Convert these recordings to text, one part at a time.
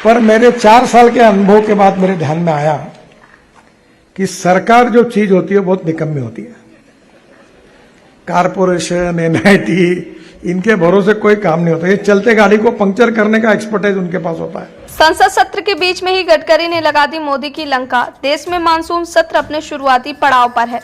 पर मेरे 4 साल के अनुभव के बाद मेरे ध्यान में आया कि सरकार जो चीज होती है बहुत निकम्मी होती है। कारपोरेशन, एनआईटी, इनके भरोसे कोई काम नहीं होता। ये चलते गाड़ी को पंक्चर करने का एक्सपर्टाइज उनके पास होता है। संसद सत्र के बीच में ही गडकरी ने लगा दी मोदी की लंका। देश में मानसून सत्र अपने शुरुआती पड़ाव पर है।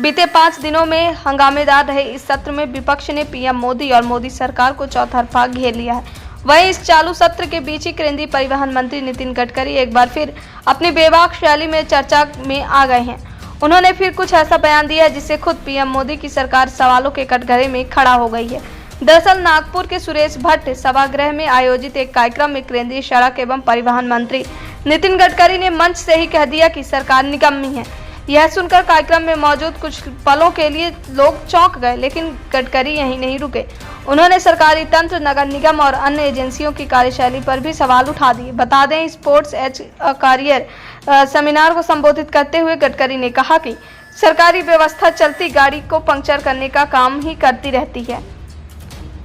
बीते 5 दिनों में हंगामेदार रहे इस सत्र में विपक्ष ने पीएम मोदी और मोदी सरकार को चौतरफा घेर लिया है। वहीं इस चालू सत्र के बीच ही केंद्रीय परिवहन मंत्री नितिन गडकरी एक बार फिर अपनी बेबाक शैली में चर्चा में आ गए हैं। उन्होंने फिर कुछ ऐसा बयान दिया जिससे खुद पीएम मोदी की सरकार सवालों के कटघरे में खड़ा हो गई है। दरअसल नागपुर के सुरेश भट्ट सभागृह में आयोजित एक कार्यक्रम में केंद्रीय सड़क एवं परिवहन मंत्री नितिन गडकरी ने मंच से ही कह दिया कि सरकार निकम्मी है। यह सुनकर कार्यक्रम में मौजूद कुछ पलों के लिए लोग चौंक गए, लेकिन गडकरी यहीं नहीं रुके। उन्होंने सरकारी तंत्र, नगर निगम और अन्य एजेंसियों की कार्यशैली पर भी सवाल उठा दिए। बता दें, sports as a career seminar को संबोधित करते हुए गडकरी ने कहा कि सरकारी व्यवस्था चलती गाड़ी को पंक्चर करने का काम ही करती रहती है।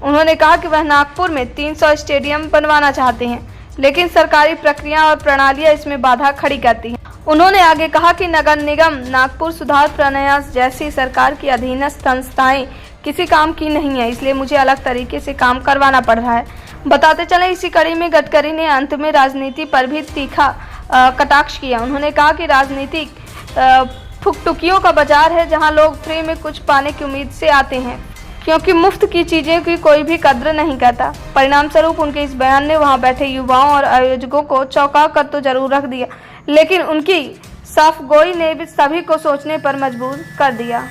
उन्होंने कहा कि वह नागपुर में 300 स्टेडियम बनवाना चाहते हैं, लेकिन सरकारी प्रक्रिया और प्रणालियां इसमें बाधा खड़ी करती हैं। उन्होंने आगे कहा कि नगर निगम, नागपुर सुधार प्रन्यास जैसी सरकार की अधीनस्थ संस्थाएं किसी काम की नहीं है, इसलिए मुझे अलग तरीके से काम करवाना पड़ रहा है। बताते चले, इसी कड़ी में गडकरी ने अंत में राजनीति पर भी तीखा कटाक्ष किया। उन्होंने कहा कि राजनीति फुकटुकियों का बाजार है, जहां लोग फ्री में कुछ पाने की उम्मीद से आते हैं, क्योंकि मुफ्त की चीजें की कोई भी कद्र नहीं करता। परिणाम स्वरूप उनके इस बयान ने वहां बैठे युवाओं और आयोजकों को चौंका कर तो जरूर रख दिया, लेकिन उनकी साफगोई ने भी सभी को सोचने पर मजबूर कर दिया।